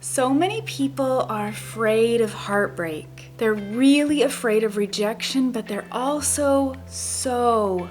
So many people are afraid of heartbreak. They're really afraid of rejection, but they're also so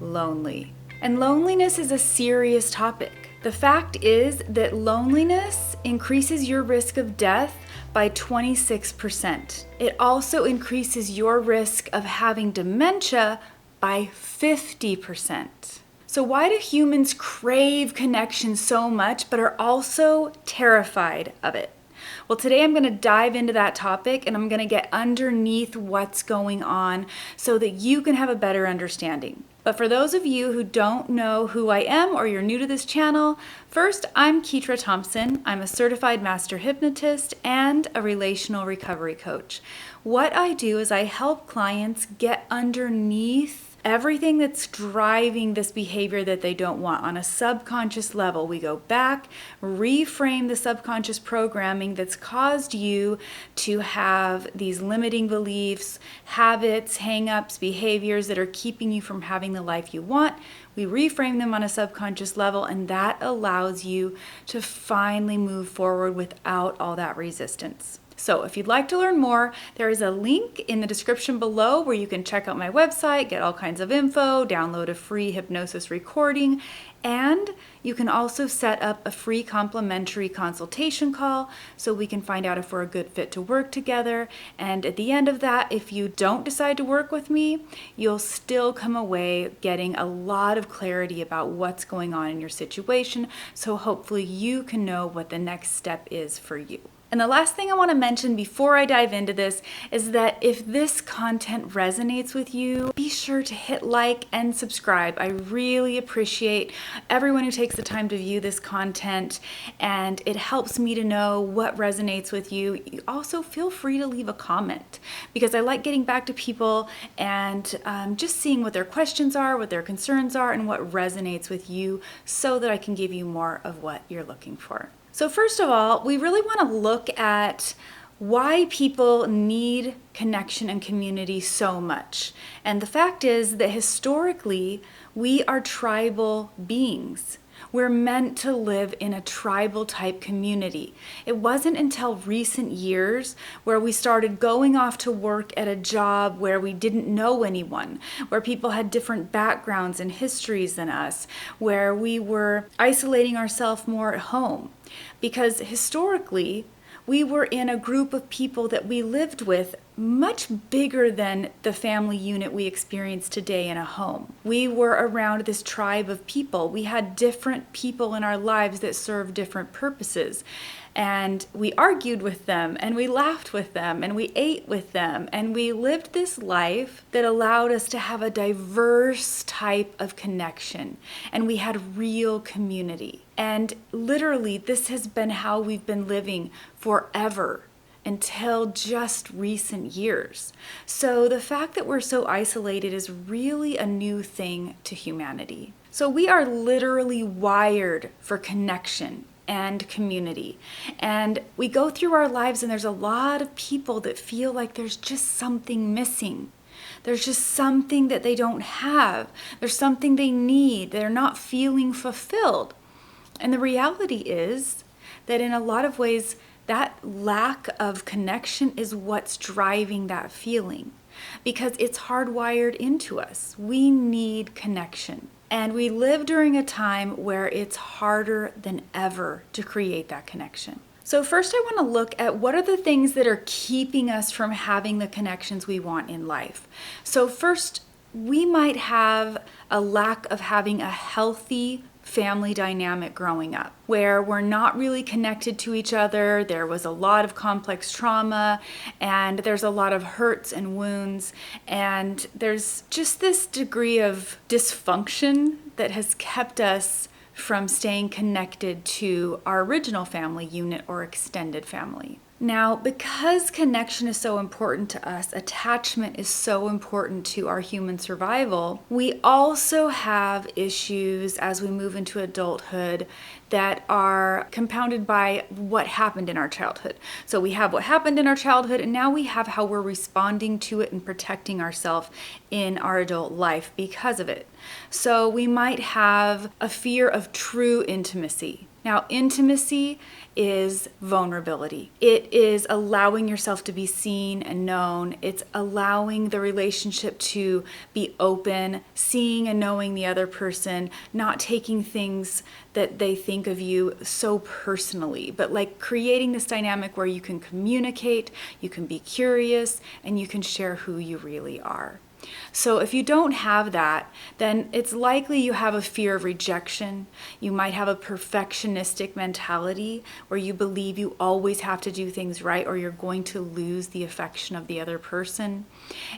lonely. And loneliness is a serious topic. The fact is that loneliness increases your risk of death by 26%. It also increases your risk of having dementia by 50%. So why do humans crave connection so much but are also terrified of it? Well, today I'm going to dive into that topic and I'm going to get underneath what's going on so that you can have a better understanding. But for those of you who don't know who I am or you're new to this channel, first, I'm Ketra Thompson. I'm a certified master hypnotist and a relational recovery coach. What I do is I help clients get underneath everything that's driving this behavior that they don't want on a subconscious level. We go back, reframe the subconscious programming that's caused you to have these limiting beliefs, habits, hang-ups, behaviors that are keeping you from having the life you want. We reframe them on a subconscious level, and that allows you to finally move forward without all that resistance. So if you'd like to learn more, there is a link in the description below where you can check out my website, get all kinds of info, download a free hypnosis recording, and you can also set up a free complimentary consultation call so we can find out if we're a good fit to work together. And at the end of that, if you don't decide to work with me, you'll still come away getting a lot of clarity about what's going on in your situation. So hopefully you can know what the next step is for you. And the last thing I want to mention before I dive into this is that if this content resonates with you, be sure to hit like and subscribe. I really appreciate everyone who takes the time to view this content, and it helps me to know what resonates with you. You also feel free to leave a comment because I like getting back to people and just seeing what their questions are, what their concerns are, and what resonates with you so that I can give you more of what you're looking for. So first of all, we really want to look at why people need connection and community so much. And the fact is that historically, we are tribal beings. We're meant to live in a tribal type community. It wasn't until recent years where we started going off to work at a job where we didn't know anyone, where people had different backgrounds and histories than us, where we were isolating ourselves more at home. Because historically, we were in a group of people that we lived with much bigger than the family unit we experience today in a home. We were around this tribe of people. We had different people in our lives that served different purposes. And we argued with them, and we laughed with them, and we ate with them, and we lived this life that allowed us to have a diverse type of connection. And we had real community. And literally, this has been how we've been living forever until just recent years. So the fact that we're so isolated is really a new thing to humanity. So we are literally wired for connection and community. And we go through our lives and there's a lot of people that feel like there's just something missing. There's just something that they don't have. There's something they need. They're not feeling fulfilled. And the reality is that in a lot of ways, that lack of connection is what's driving that feeling because it's hardwired into us. We need connection. And we live during a time where it's harder than ever to create that connection. So first I want to look at what are the things that are keeping us from having the connections we want in life. So first, we might have a lack of having a healthy family dynamic growing up where we're not really connected to each other. There was a lot of complex trauma and there's a lot of hurts and wounds, and there's just this degree of dysfunction that has kept us from staying connected to our original family unit or extended family. Now, because connection is so important to us, attachment is so important to our human survival, we also have issues as we move into adulthood that are compounded by what happened in our childhood. So we have what happened in our childhood, and now we have how we're responding to it and protecting ourselves in our adult life because of it. So we might have a fear of true intimacy. Now, intimacy is vulnerability. It is allowing yourself to be seen and known. It's allowing the relationship to be open, seeing and knowing the other person, not taking things that they think of you so personally, but like creating this dynamic where you can communicate, you can be curious, and you can share who you really are. So if you don't have that, then it's likely you have a fear of rejection. You might have a perfectionistic mentality where you believe you always have to do things right or you're going to lose the affection of the other person.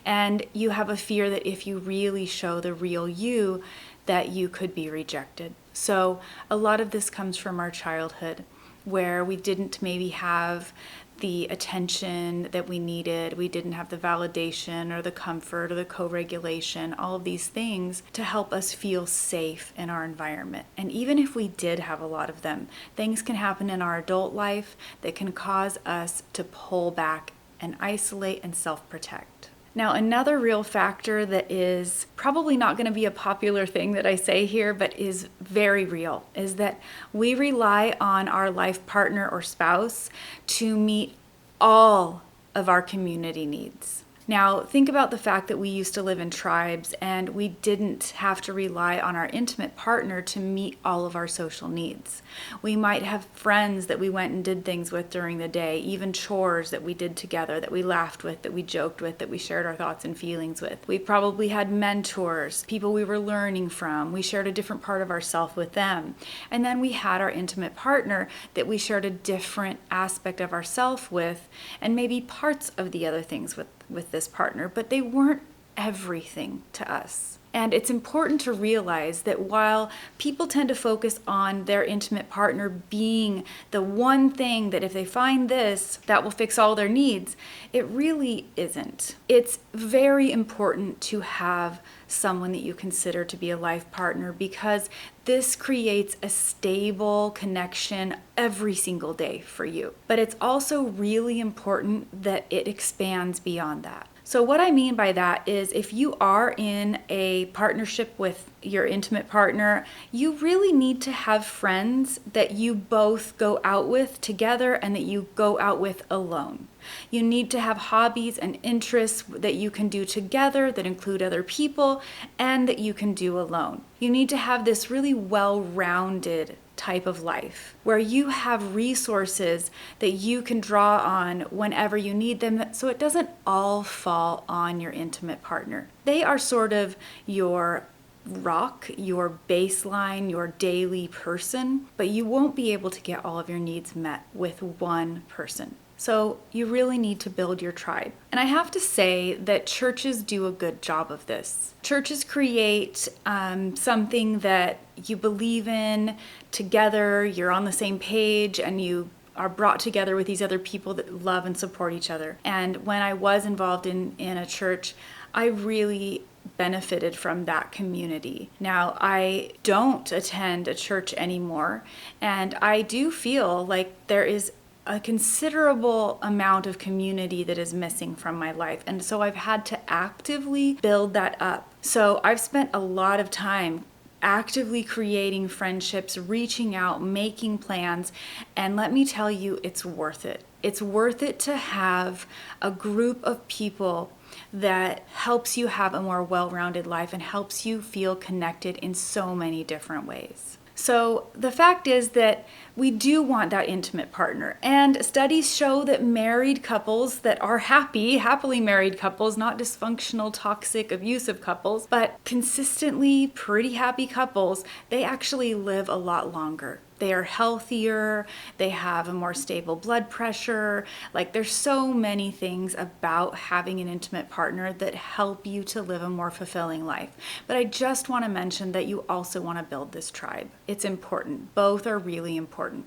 And you have a fear that if you really show the real you, that you could be rejected. So a lot of this comes from our childhood, where we didn't maybe have the attention that we needed. We didn't have the validation or the comfort or the co-regulation, all of these things to help us feel safe in our environment. And even if we did have a lot of them, things can happen in our adult life that can cause us to pull back and isolate and self-protect. Now, another real factor that is probably not going to be a popular thing that I say here, but is very real, is that we rely on our life partner or spouse to meet all of our community needs. Now, think about the fact that we used to live in tribes and we didn't have to rely on our intimate partner to meet all of our social needs. We might have friends that we went and did things with during the day, even chores that we did together, that we laughed with, that we joked with, that we shared our thoughts and feelings with. We probably had mentors, people we were learning from. We shared a different part of ourselves with them. And then we had our intimate partner that we shared a different aspect of ourselves with, and maybe parts of the other things with this partner, but they weren't everything to us. And it's important to realize that while people tend to focus on their intimate partner being the one thing that if they find this, that will fix all their needs, it really isn't. It's very important to have someone that you consider to be a life partner, because this creates a stable connection every single day for you. But it's also really important that it expands beyond that. So what I mean by that is if you are in a partnership with your intimate partner, you really need to have friends that you both go out with together and that you go out with alone. You need to have hobbies and interests that you can do together that include other people and that you can do alone. You need to have this really well-rounded type of life where you have resources that you can draw on whenever you need them, so it doesn't all fall on your intimate partner. They are sort of your rock, your baseline, your daily person, but you won't be able to get all of your needs met with one person. So you really need to build your tribe. And I have to say that churches do a good job of this. Churches create something that you believe in together, you're on the same page, and you are brought together with these other people that love and support each other. And when I was involved in a church, I really benefited from that community. Now, I don't attend a church anymore, and I do feel like there is a considerable amount of community that is missing from my life. And so I've had to actively build that up. So I've spent a lot of time actively creating friendships, reaching out, making plans. And let me tell you, it's worth it. It's worth it to have a group of people that helps you have a more well-rounded life and helps you feel connected in so many different ways. So the fact is that we do want that intimate partner. And studies show that married couples that are happily married couples, not dysfunctional, toxic, abusive couples, but consistently pretty happy couples, they actually live a lot longer. They are healthier, they have a more stable blood pressure. Like, there's so many things about having an intimate partner that help you to live a more fulfilling life. But I just want to mention that you also want to build this tribe. It's important. Both are really important.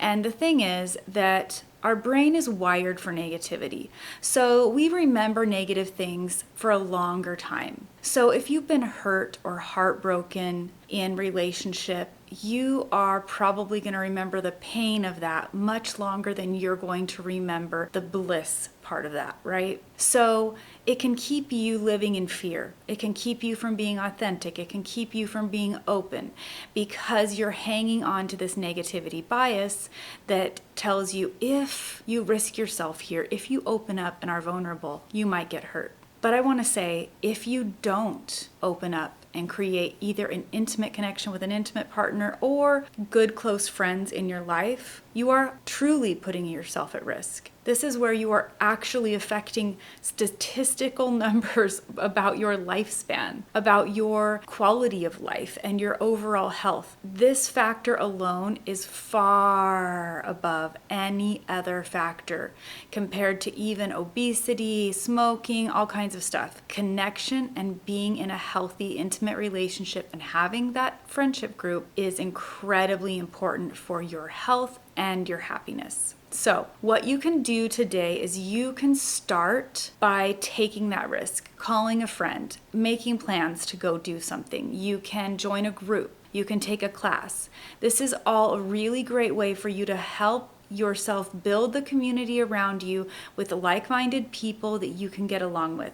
And the thing is that our brain is wired for negativity. So we remember negative things for a longer time. So if you've been hurt or heartbroken in relationship, you are probably going to remember the pain of that much longer than you're going to remember the bliss part of that, right? So it can keep you living in fear. It can keep you from being authentic. It can keep you from being open because you're hanging on to this negativity bias that tells you if you risk yourself here, if you open up and are vulnerable, you might get hurt. But I want to say, if you don't open up and create either an intimate connection with an intimate partner or good close friends in your life, you are truly putting yourself at risk. This is where you are actually affecting statistical numbers about your lifespan, about your quality of life and your overall health. This factor alone is far above any other factor compared to even obesity, smoking, all kinds of stuff. Connection and being in a healthy, intimate relationship and having that friendship group is incredibly important for your health and your happiness. So what you can do today is you can start by taking that risk, calling a friend, making plans to go do something. You can join a group. You can take a class. This is all a really great way for you to help yourself build the community around you with like-minded people that you can get along with.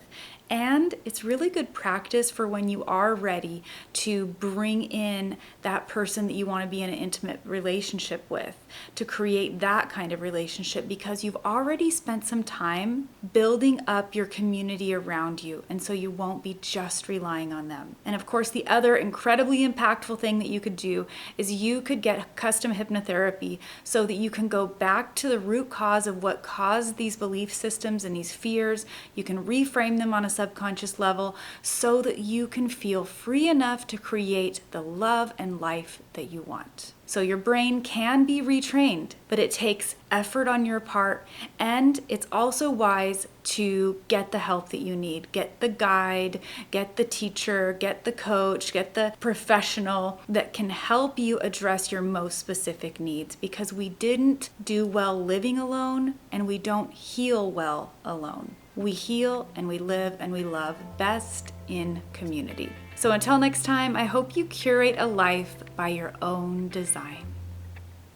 And it's really good practice for when you are ready to bring in that person that you want to be in an intimate relationship with, to create that kind of relationship, because you've already spent some time building up your community around you, and so you won't be just relying on them. And of course, the other incredibly impactful thing that you could do is you could get custom hypnotherapy so that you can go back to the root cause of what caused these belief systems and these fears. You can reframe them on a subconscious level so that you can feel free enough to create the love and life that you want. So your brain can be retrained, but it takes effort on your part, and it's also wise to get the help that you need. Get the guide, get the teacher, get the coach, get the professional that can help you address your most specific needs, because we didn't do well living alone, and we don't heal well alone. We heal and we live and we love best in community. So until next time, I hope you curate a life by your own design.